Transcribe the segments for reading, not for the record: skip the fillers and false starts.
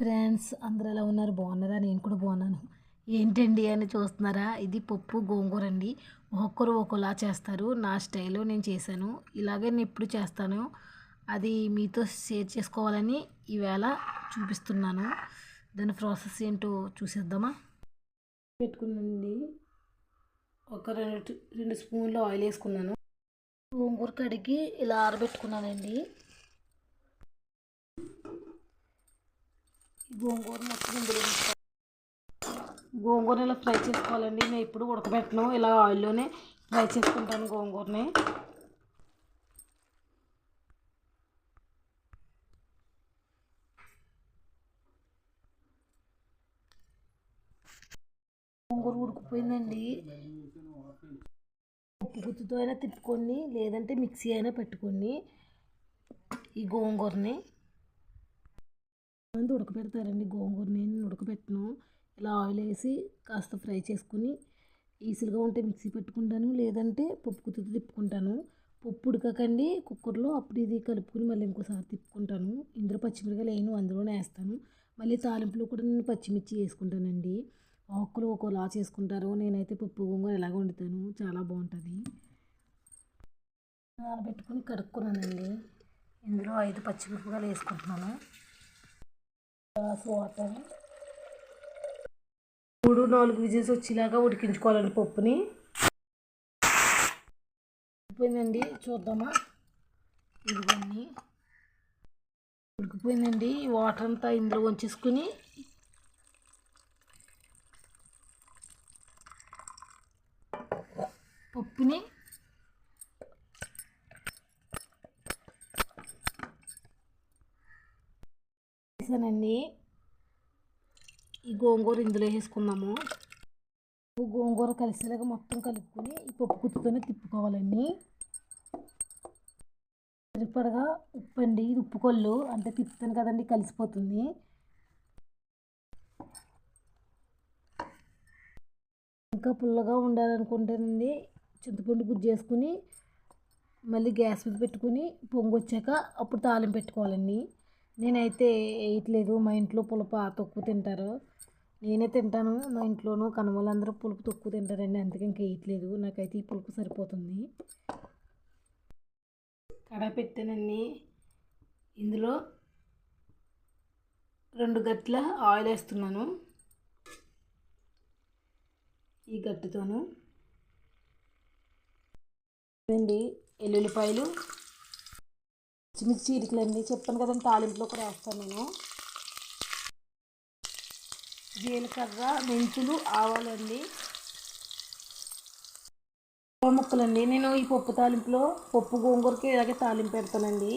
Friends అందరూ ఎలా ఉన్నారు? బాగున్నారా? నేను కూడా బాగున్నాను. ఏంటండి అని చూస్తున్నారా? ఇది పప్పు గోంగూర అండి. ఒక్కొక్కరు ఒక్కోలా చేస్తారు. నా స్టైల్లో నేను చేశాను. ఇలాగే నేను ఎప్పుడు చేస్తాను. అది మీతో షేర్ చేసుకోవాలని ఈవేళ చూపిస్తున్నాను. దాని ప్రాసెస్ ఏంటో చూసేద్దామా? పెట్టుకున్నానండి. ఒక రెండు స్పూన్లు ఆయిల్ వేసుకున్నాను. గోంగూర కడిగి ఇలా ఆరబెట్టుకున్నానండి. గోంగూర మొత్తం గోంగూర ఇలా ఫ్రై చేసుకోవాలండి. నేను ఎప్పుడు ఉడకబెట్టను, ఇలా ఆయిల్లోనే ఫ్రై చేసుకుంటాను గోంగూరని. గోంగూర ఉడికిపోయిందండి. ఉప్పు గుత్తుతో అయినా తిప్పుకొని, లేదంటే మిక్సీ అయినా పెట్టుకొని ఈ గోంగూరని మంది ఉడకబెడతారండి. గోంగూరని నేను ఉడకబెట్టను. ఇలా ఆయిల్ వేసి కాస్త ఫ్రై చేసుకుని ఈజీగా ఉంటే మిక్సీ పెట్టుకుంటాను, లేదంటే పప్పు గుత్తితో తిప్పుకుంటాను. పప్పు ఉడకకండి కుక్కర్లో, అప్పుడు ఇది కలుపుకొని మళ్ళీ ఇంకోసారి తిప్పుకుంటాను. ఇందులో పచ్చిమిరపకాయలు వేయను, అందులోనే వేస్తాను. మళ్ళీ తాలింపులో కూడా నేను పచ్చిమిర్చి వేసుకుంటానండి. ఒక్కొక్కరు ఒక్కోలా చేసుకుంటారు. నేనైతే పప్పు గోంగూర ఎలాగ వండుతాను, చాలా బాగుంటుంది. నానబెట్టుకుని కడుక్కున్నానండి. ఇందులో 5 పచ్చిమిరపకాయలు వేసుకుంటున్నాను. గ్లాస్ వాటర్, 3-4 విజిల్స్ వచ్చేలాగా ఉడికించుకోవాలండి పప్పుని. ఉడికిపోయిందండి, చూద్దామా? ఇదిగోండి ఉడికిపోయిందండి. వాటర్ అంతా ఇందులో వంచేసుకుని పప్పుని వేసానండి. ఈ గోంగూర ఇందులో వేసుకుందాము. గోంగూర కలిసేలాగా మొత్తం కలుపుకొని ఈ పప్పు గుత్తితోనే తిప్పుకోవాలండి. సరిపడగా ఉప్పు అండి. ఇది ఉప్పు కొల్లు అంటే తిప్పుతాను కదండి, కలిసిపోతుంది. ఇంకా పుల్లగా ఉండాలనుకుంటేనండి చింతపండు గుజ్జు వేసుకుని మళ్ళీ గ్యాస్ మీద పెట్టుకుని పొంగు వచ్చాక అప్పుడు తాలింపు పెట్టుకోవాలండి. నేనైతే వేయట్లేదు. మా ఇంట్లో పులుపు తక్కువ తింటారు. నేనే తింటాను. మా ఇంట్లోనూ కనుమలందరూ పులుపు తక్కువ తింటారండి, అందుకే ఇంక వేయట్లేదు. నాకైతే ఈ పులుపు సరిపోతుంది. కడాయి పెట్టానండి. ఇందులో 2 గట్ల ఆయిల్ వేస్తున్నాను. ఈ గట్టితోను అండి ఎల్లుల్లిపాయలు, పచ్చిమిర్చి ఇరుకులండి. చెప్పాను కదండి తాలింపులో కూడా వేస్తాను నేను. జీలకర్ర, మెంతులు, ఆవాలండి, ముక్కలండి. నేను ఈ పప్పు తాలింపులో పప్పు గోంగూరకి ఇలాగే తాలింపు పెడతానండి.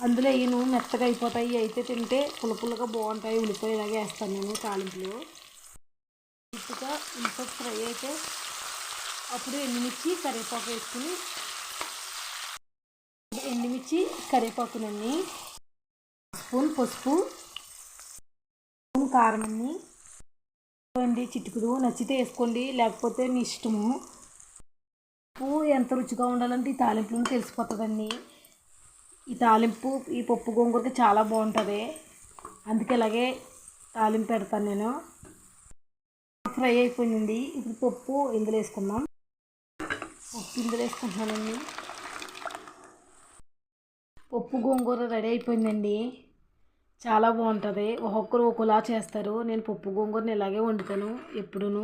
అందులో వేయను, మెత్తగా అయిపోతాయి. అయితే తింటే పులుపులుగా బాగుంటాయి. ఉల్లిపాయ ఇలాగే వేస్తాను నేను తాలింపులో. ఉప్పుగా ఇంత ఫ్రై అయితే అప్పుడు ఎండుమిర్చి, కరివేపాకు వేసుకుని, ఎండుమిర్చి కరివేపాకునండి, స్పూన్ పసుపు, స్పూన్ కారం అండి, చిటికుడు నచ్చితే వేసుకోండి, లేకపోతే మీ ఇష్టము. ఉప్పు ఎంత రుచిగా ఉండాలంటే ఈ తాలింపులో తెలిసిపోతుందండి. ఈ తాలింపు ఈ పప్పు గోంగూరకి చాలా బాగుంటుంది, అందుకే ఇలాగే తాలింపు పెడతాను నేను. ఫ్రై అయిపోయిందండి. ఇప్పుడు పప్పు ఇందులో వేసుకుందాం. పప్పు ఇందులో వేసుకుంటున్నానండి. పప్పు గోంగూర రెడీ అయిపోయిందండి. చాలా బాగుంటుంది. ఒక్కొక్కరు ఒక్కోలా చేస్తారు. నేను పప్పు గోంగూరని ఇలాగే వండుతాను ఎప్పుడూ.